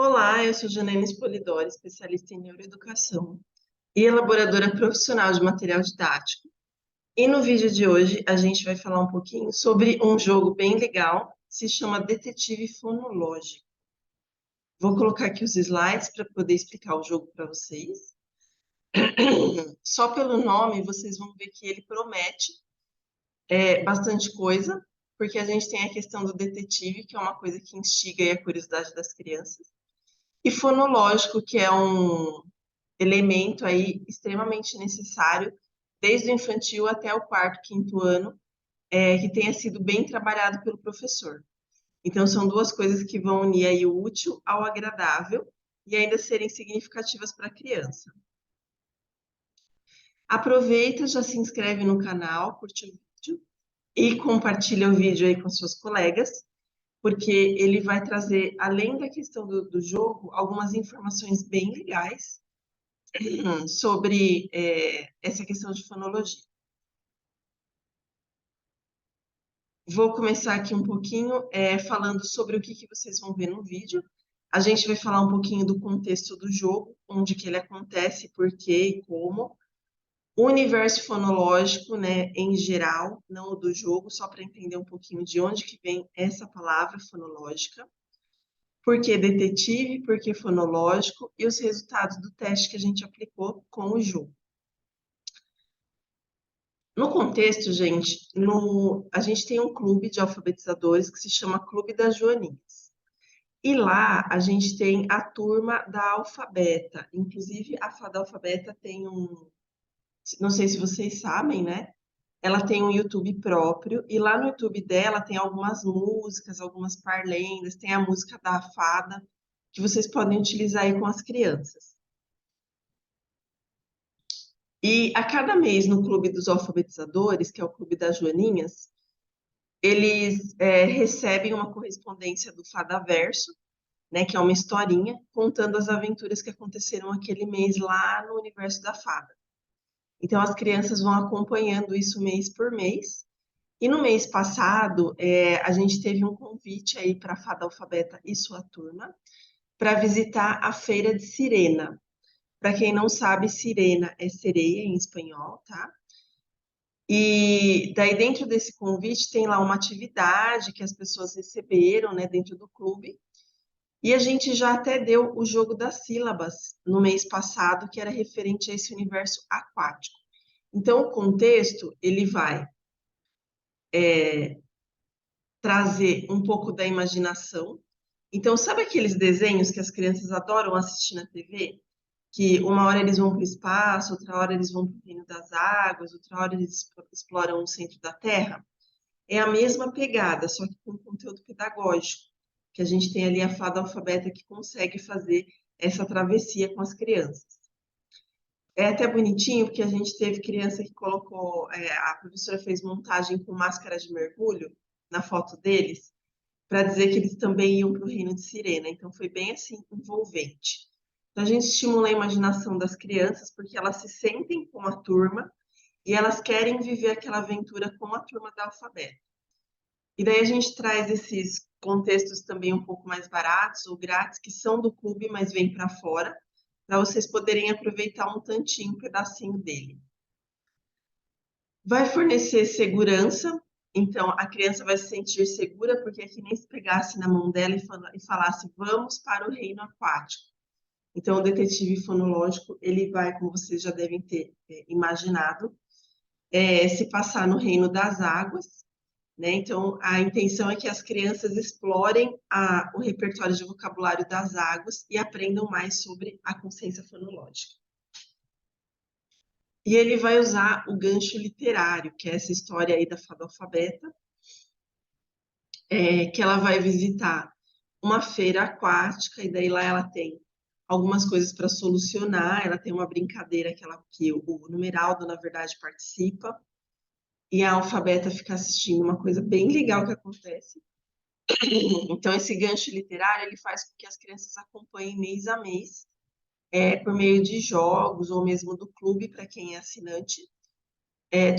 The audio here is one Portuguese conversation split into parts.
Olá, eu sou Janaína Polidori, especialista em neuroeducação e elaboradora profissional de material didático. E no vídeo de hoje a gente vai falar um pouquinho sobre um jogo bem legal, se chama Detetive Fonológico. Vou colocar aqui os slides para poder explicar o jogo para vocês. Só pelo nome vocês vão ver que ele promete bastante coisa, porque a gente tem a questão do detetive, que é uma coisa que instiga aí a curiosidade das crianças, e fonológico, que é um elemento aí extremamente necessário, desde o infantil até o quarto, quinto ano, que tenha sido bem trabalhado pelo professor. Então, são duas coisas que vão unir aí o útil ao agradável e ainda serem significativas para a criança. Aproveita, já se inscreve no canal, curte o vídeo e compartilha o vídeo aí com seus colegas, porque ele vai trazer, além da questão do jogo, algumas informações bem legais sobre essa questão de fonologia. Vou começar aqui um pouquinho falando sobre o que vocês vão ver no vídeo. A gente vai falar um pouquinho do contexto do jogo, onde que ele acontece, por quê e como. O universo fonológico, né, em geral, não o do jogo, só para entender um pouquinho de onde que vem essa palavra fonológica. Por que detetive, por que fonológico e os resultados do teste que a gente aplicou com o jogo. No contexto, gente, a gente tem um clube de alfabetizadores que se chama Clube das Joaninhas. E lá a gente tem a turma da Alfabeta. Inclusive, a Fada Alfabeta tem não sei se vocês sabem, né? Ela tem um YouTube próprio e lá no YouTube dela tem algumas músicas, algumas parlendas, tem a música da Fada que vocês podem utilizar aí com as crianças. E a cada mês no Clube dos Alfabetizadores, que é o Clube das Joaninhas, eles recebem uma correspondência do Fadaverso, né, que é uma historinha contando as aventuras que aconteceram aquele mês lá no universo da fada. Então as crianças vão acompanhando isso mês por mês. E no mês passado, a gente teve um convite aí para a Fada Alfabeta e sua turma para visitar a Feira de Sirena. Para quem não sabe, sirena é sereia em espanhol, tá? E daí, dentro desse convite, tem lá uma atividade que as pessoas receberam, né, dentro do clube. E a gente já até deu o jogo das sílabas no mês passado, que era referente a esse universo aquático. Então, o contexto, ele vai trazer um pouco da imaginação. Então, sabe aqueles desenhos que as crianças adoram assistir na TV? Que uma hora eles vão para o espaço, outra hora eles vão para o reino das águas, outra hora eles exploram o centro da Terra? É a mesma pegada, só que com conteúdo pedagógico, que a gente tem ali a Fada Alfabeta que consegue fazer essa travessia com as crianças. É até bonitinho, porque a gente teve criança que colocou, a professora fez montagem com máscara de mergulho na foto deles, para dizer que eles também iam para o reino de Sirena. Então foi bem assim envolvente. Então a gente estimula a imaginação das crianças, porque elas se sentem com a turma e elas querem viver aquela aventura com a turma da Alfabeta. E daí a gente traz esses contextos também um pouco mais baratos ou grátis, que são do clube, mas vêm para fora, para vocês poderem aproveitar um tantinho, um pedacinho dele. Vai fornecer segurança, então a criança vai se sentir segura, porque é que nem se pegasse na mão dela e falasse, vamos para o reino aquático. Então, o detetive fonológico, ele vai, como vocês já devem ter imaginado, se passar no reino das águas, né? Então, a intenção é que as crianças explorem o repertório de vocabulário das águas e aprendam mais sobre a consciência fonológica. E ele vai usar o gancho literário, que é essa história aí da Fada Alfabeta, que ela vai visitar uma feira aquática, e daí lá ela tem algumas coisas para solucionar, ela tem uma brincadeira que o Numeraldo, na verdade, participa, e a Alfabeta fica assistindo uma coisa bem legal que acontece. Então, esse gancho literário, ele faz com que as crianças acompanhem mês a mês, por meio de jogos, ou mesmo do clube, para quem é assinante,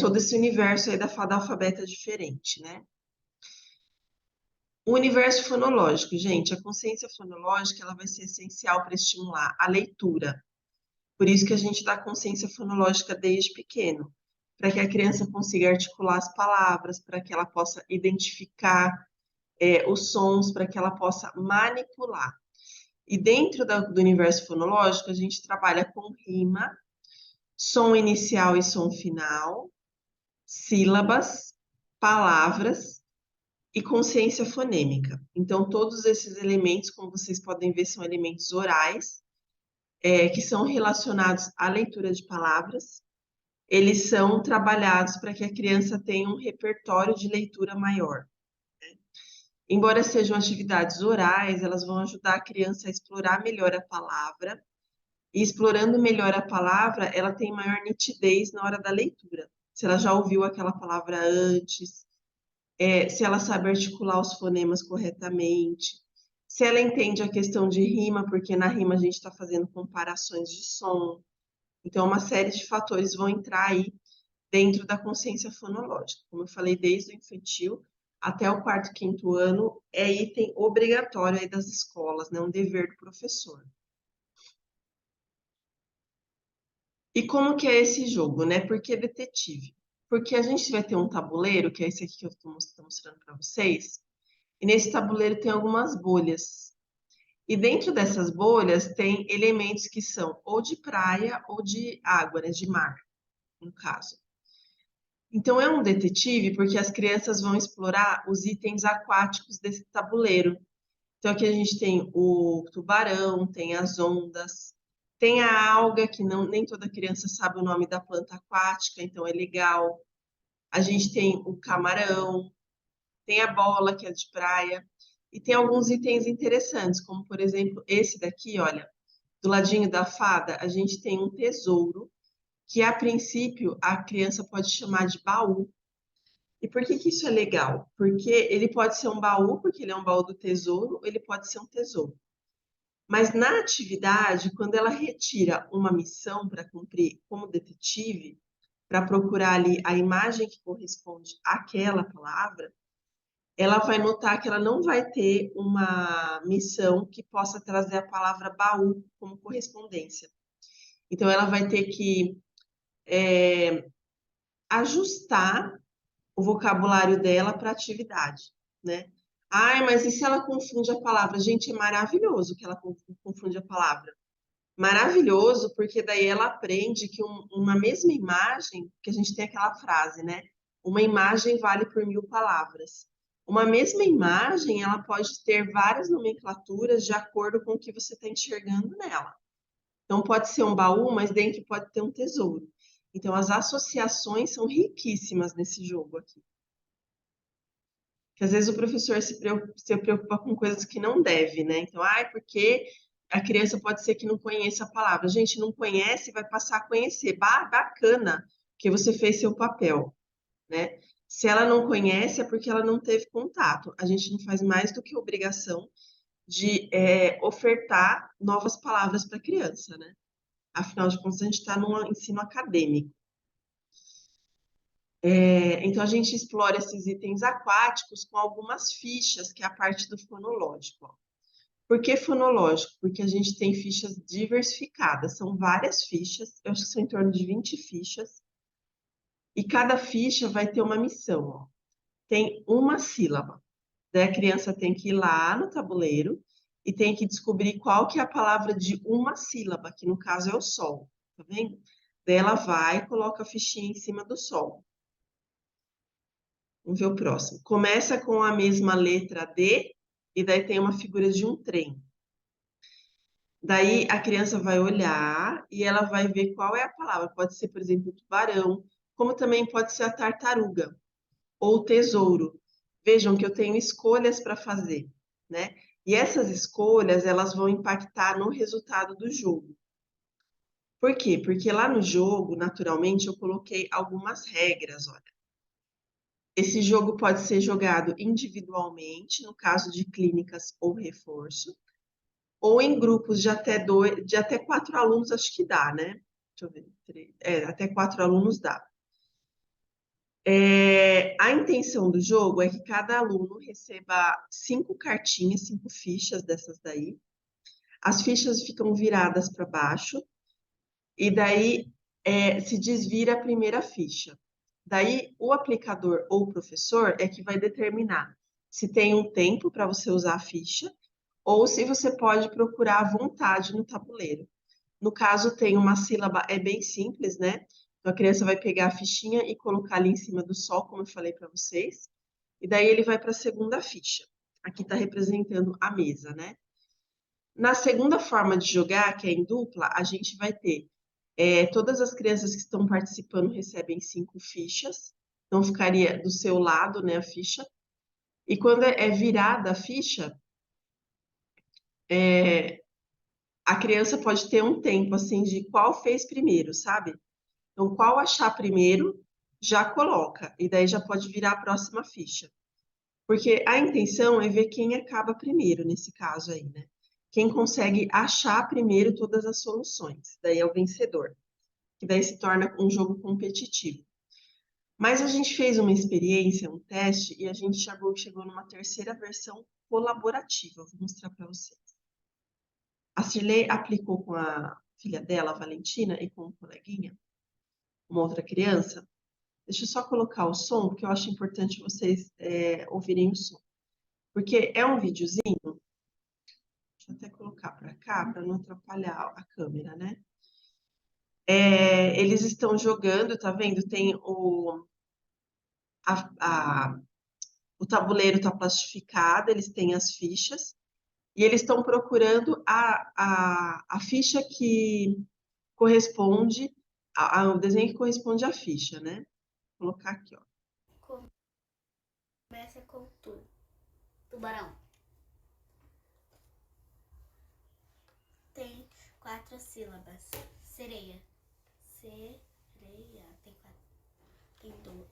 todo esse universo aí da Fada Alfabeta diferente, né? O universo fonológico, gente, a consciência fonológica, ela vai ser essencial para estimular a leitura. Por isso que a gente dá consciência fonológica desde pequeno, para que a criança consiga articular as palavras, para que ela possa identificar os sons, para que ela possa manipular. E dentro do universo fonológico, a gente trabalha com rima, som inicial e som final, sílabas, palavras e consciência fonêmica. Então, todos esses elementos, como vocês podem ver, são elementos orais, que são relacionados à leitura de palavras. Eles são trabalhados para que a criança tenha um repertório de leitura maior. Embora sejam atividades orais, elas vão ajudar a criança a explorar melhor a palavra, e explorando melhor a palavra, ela tem maior nitidez na hora da leitura. Se ela já ouviu aquela palavra antes, se ela sabe articular os fonemas corretamente, se ela entende a questão de rima, porque na rima a gente está fazendo comparações de som. Então, uma série de fatores vão entrar aí dentro da consciência fonológica. Como eu falei, desde o infantil até o quarto, quinto ano, é item obrigatório aí das escolas, né? Um dever do professor. E como que é esse jogo, né? Por que detetive? Porque a gente vai ter um tabuleiro, que é esse aqui que eu estou mostrando para vocês, e nesse tabuleiro tem algumas bolhas. E dentro dessas bolhas tem elementos que são ou de praia ou de água, né? De mar, no caso. Então é um detetive porque as crianças vão explorar os itens aquáticos desse tabuleiro. Então aqui a gente tem o tubarão, tem as ondas, tem a alga, que não, nem toda criança sabe o nome da planta aquática, então é legal. A gente tem o camarão, tem a bola, que é de praia, e tem alguns itens interessantes, como por exemplo esse daqui, olha, do ladinho da fada, a gente tem um tesouro, que a princípio a criança pode chamar de baú. E por que que isso é legal? Porque ele pode ser um baú, porque ele é um baú do tesouro, ou ele pode ser um tesouro. Mas na atividade, quando ela retira uma missão para cumprir como detetive, para procurar ali a imagem que corresponde àquela palavra, ela vai notar que ela não vai ter uma missão que possa trazer a palavra baú como correspondência. Então, ela vai ter que ajustar o vocabulário dela para a atividade, né? Ai, mas e se ela confunde a palavra? Gente, é maravilhoso que ela confunde a palavra. Maravilhoso, porque daí ela aprende que uma mesma imagem, que a gente tem aquela frase, né? Uma imagem vale por 1000 palavras. Uma mesma imagem, ela pode ter várias nomenclaturas de acordo com o que você está enxergando nela. Então, pode ser um baú, mas dentro pode ter um tesouro. Então, as associações são riquíssimas nesse jogo aqui. Que às vezes o professor se preocupa com coisas que não deve, né? Então, porque a criança pode ser que não conheça a palavra. Gente, não conhece, vai passar a conhecer. Bacana, que você fez seu papel, né? Se ela não conhece, é porque ela não teve contato. A gente não faz mais do que obrigação de ofertar novas palavras para a criança, né? Afinal de contas, a gente está num ensino acadêmico. Então, a gente explora esses itens aquáticos com algumas fichas, que é a parte do fonológico. Ó. Por que fonológico? Porque a gente tem fichas diversificadas, são várias fichas, eu acho que são em torno de 20 fichas, e cada ficha vai ter uma missão. Ó. Tem uma sílaba. Daí a criança tem que ir lá no tabuleiro e tem que descobrir qual que é a palavra de uma sílaba, que no caso é o sol, tá vendo? Daí ela vai e coloca a fichinha em cima do sol. Vamos ver o próximo. Começa com a mesma letra D e daí tem uma figura de um trem. Daí a criança vai olhar e ela vai ver qual é a palavra. Pode ser, por exemplo, o tubarão, como também pode ser a tartaruga ou o tesouro. Vejam que eu tenho escolhas para fazer, né? E essas escolhas, elas vão impactar no resultado do jogo. Por quê? Porque lá no jogo, naturalmente, eu coloquei algumas regras, olha. Esse jogo pode ser jogado individualmente, no caso de clínicas ou reforço, ou em grupos de até 4 alunos, acho que dá, né? Deixa eu ver. Até 4 alunos dá. A intenção do jogo é que cada aluno receba 5 cartinhas, 5 fichas dessas daí. As fichas ficam viradas para baixo e daí se desvira a primeira ficha. Daí o aplicador ou o professor é que vai determinar se tem um tempo para você usar a ficha ou se você pode procurar à vontade no tabuleiro. No caso, tem uma sílaba, é bem simples, né? Então, a criança vai pegar a fichinha e colocar ali em cima do sol, como eu falei para vocês, e daí ele vai para a segunda ficha. Aqui está representando a mesa, né? Na segunda forma de jogar, que é em dupla, a gente vai ter todas as crianças que estão participando recebem 5 fichas, então ficaria do seu lado, né, a ficha. E quando é virada a ficha, a criança pode ter um tempo assim de qual fez primeiro, sabe? Então, qual achar primeiro, já coloca, e daí já pode virar a próxima ficha. Porque a intenção é ver quem acaba primeiro, nesse caso aí, né? Quem consegue achar primeiro todas as soluções, daí é o vencedor, que daí se torna um jogo competitivo. Mas a gente fez uma experiência, um teste, e a gente chegou numa terceira versão colaborativa. Vou mostrar para vocês. A Cirlei aplicou com a filha dela, a Valentina, e com um coleguinha, uma outra criança. Deixa eu só colocar o som, porque eu acho importante vocês ouvirem o som. Porque é um videozinho, deixa eu até colocar para cá, para não atrapalhar a câmera, né? Eles estão jogando, tá vendo? Tem a- a- o tabuleiro está plastificado, eles têm as fichas, e eles estão procurando a ficha que corresponde, o desenho que corresponde à ficha, né? Vou colocar aqui, ó. Começa com tu. Tubarão. Tem 4 sílabas. Sereia. Sereia. Tem 4. Tem 2.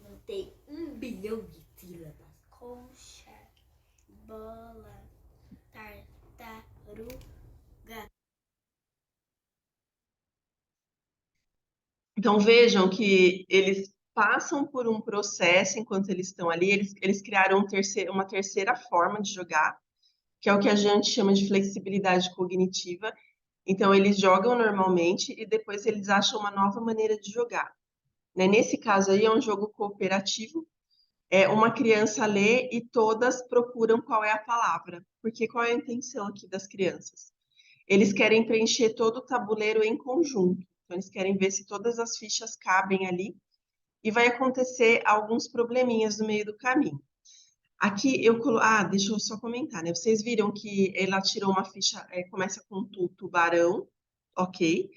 Não tem 1 bilhão de sílabas. Concha. Bola. Tartaruga. Então vejam que eles passam por um processo enquanto eles estão ali, eles criaram uma terceira forma de jogar, que é o que a gente chama de flexibilidade cognitiva. Então eles jogam normalmente e depois eles acham uma nova maneira de jogar, né? Nesse caso aí é um jogo cooperativo, uma criança lê e todas procuram qual é a palavra, porque qual é a intenção aqui das crianças? Eles querem preencher todo o tabuleiro em conjunto. Então, eles querem ver se todas as fichas cabem ali e vai acontecer alguns probleminhas no meio do caminho. Aqui deixa eu só comentar, né? Vocês viram que ela tirou uma ficha, começa com tubarão, ok?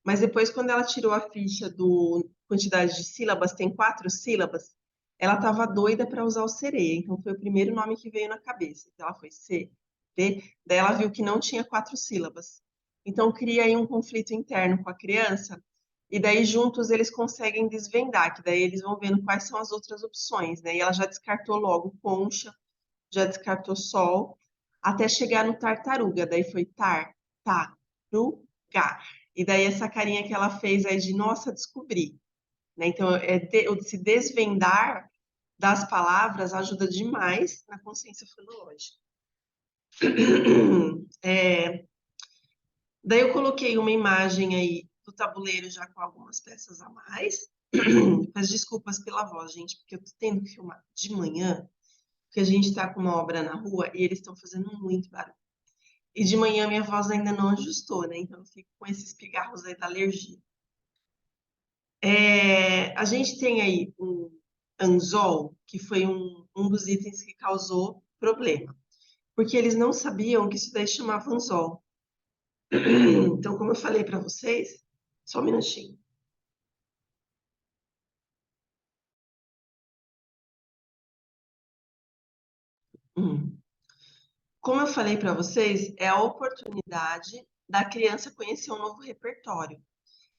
Mas depois, quando ela tirou a ficha do quantidade de sílabas, tem 4 sílabas, ela estava doida para usar o sereia, então foi o primeiro nome que veio na cabeça. Então ela foi C, D, daí ela viu que não tinha 4 sílabas. Então cria aí um conflito interno com a criança, e daí juntos eles conseguem desvendar, que daí eles vão vendo quais são as outras opções, né? E ela já descartou logo concha, já descartou sol, até chegar no tartaruga, daí foi tar-ta-ru-ga. E daí essa carinha que ela fez aí de, nossa, descobri. Né? Então, se desvendar das palavras ajuda demais na consciência fonológica. Daí eu coloquei uma imagem aí do tabuleiro já com algumas peças a mais. Peço desculpas pela voz, gente, porque eu tô tendo que filmar de manhã, porque a gente está com uma obra na rua e eles estão fazendo muito barulho. E de manhã minha voz ainda não ajustou, né? Então eu fico com esses pigarros aí da alergia. A gente tem aí um anzol, que foi um dos itens que causou problema, porque eles não sabiam que isso daí chamava anzol. Então, como eu falei para vocês, só um minutinho. Hum. Como eu falei para vocês, é a oportunidade da criança conhecer um novo repertório.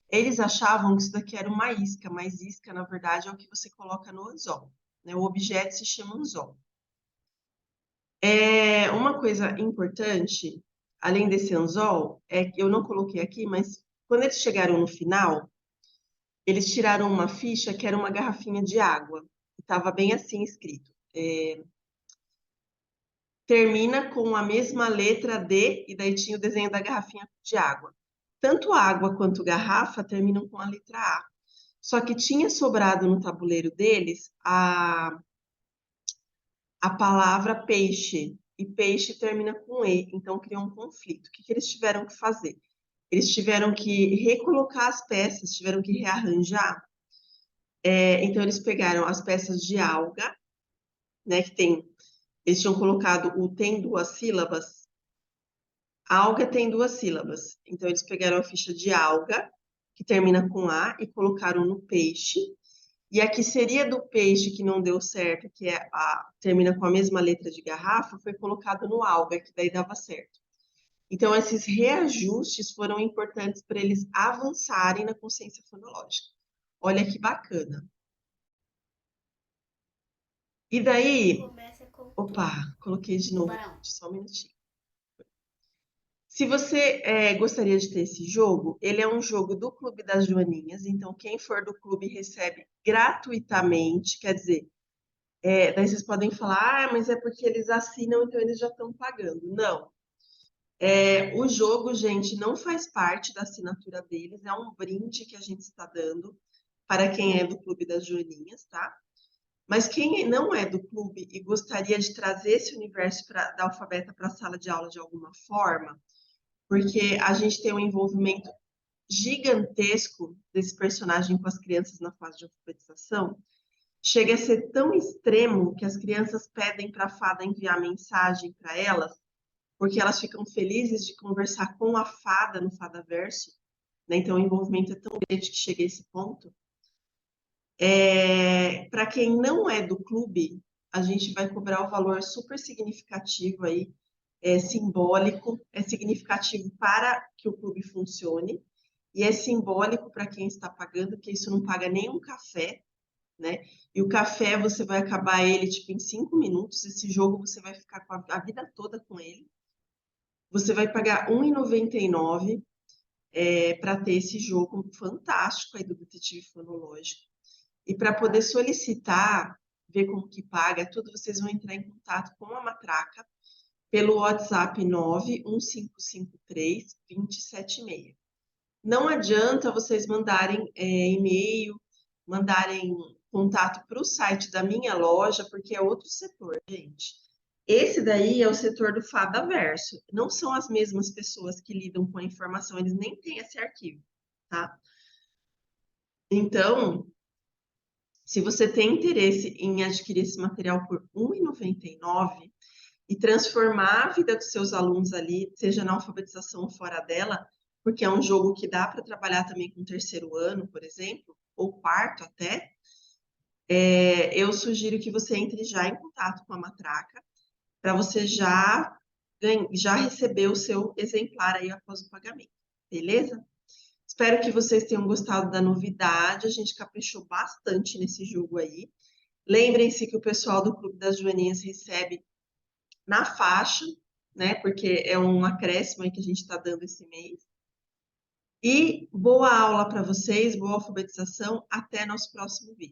Eles achavam que isso daqui era uma isca, mas isca, na verdade, é o que você coloca no anzol, né? O objeto se chama anzol. Uma coisa importante, além desse anzol, é que eu não coloquei aqui, mas quando eles chegaram no final, Eles tiraram uma ficha que era uma garrafinha de água. Estava bem assim escrito. Termina com a mesma letra D, e daí tinha o desenho da garrafinha de água. Tanto água quanto garrafa terminam com a letra A. Só que tinha sobrado no tabuleiro deles a palavra peixe, e peixe termina com E, então criou um conflito. O que eles tiveram que fazer? Eles tiveram que recolocar as peças, tiveram que rearranjar. Então, eles pegaram as peças de alga, né, eles tinham colocado o tem duas sílabas. Alga tem duas sílabas. Então, eles pegaram a ficha de alga, que termina com A, e colocaram no peixe. E a que seria do peixe que não deu certo, que termina com a mesma letra de garrafa, foi colocado no alga, que daí dava certo. Então, esses reajustes foram importantes para eles avançarem na consciência fonológica. Olha que bacana. E daí, Começa com opa, coloquei de novo, tubarão. só um minutinho. Se você gostaria de ter esse jogo, ele é um jogo do Clube das Joaninhas, então quem for do clube recebe gratuitamente, quer dizer, daí vocês podem falar, mas é porque eles assinam, então eles já estão pagando. Não. O jogo, gente, não faz parte da assinatura deles, é um brinde que a gente está dando para quem é do Clube das Joaninhas, tá? Mas quem não é do clube e gostaria de trazer esse universo da Alfabeta para a sala de aula de alguma forma, porque a gente tem um envolvimento gigantesco desse personagem com as crianças na fase de alfabetização, chega a ser tão extremo que as crianças pedem para a fada enviar mensagem para elas, porque elas ficam felizes de conversar com a fada no Fadaverso, né? Então o envolvimento é tão grande que chega a esse ponto. Para quem não é do clube, a gente vai cobrar o valor super significativo aí, simbólico, é significativo para que o clube funcione, e é simbólico para quem está pagando, porque isso não paga nenhum café, né? E o café você vai acabar ele tipo em 5 minutos, esse jogo você vai ficar com a vida toda com ele. Você vai pagar R$ 1,99 para ter esse jogo fantástico aí do Detetive Fonológico. E para poder solicitar, ver como que paga, tudo, vocês vão entrar em contato com a Matraca pelo WhatsApp 91553-2076. Não adianta vocês mandarem e-mail, mandarem contato para o site da minha loja, porque é outro setor, gente. Esse daí é o setor do Fadaverso. Não são as mesmas pessoas que lidam com a informação, eles nem têm esse arquivo, tá? Então, se você tem interesse em adquirir esse material por R$ 1,99 e transformar a vida dos seus alunos ali, seja na alfabetização ou fora dela, porque é um jogo que dá para trabalhar também com o terceiro ano, por exemplo, ou quarto até, eu sugiro que você entre já em contato com a Matraca para você já receber o seu exemplar aí após o pagamento, beleza? Espero que vocês tenham gostado da novidade, a gente caprichou bastante nesse jogo aí. Lembrem-se que o pessoal do Clube das Joaninhas recebe na faixa, né? Porque é um acréscimo aí que a gente está dando esse mês. E boa aula para vocês, boa alfabetização. Até nosso próximo vídeo.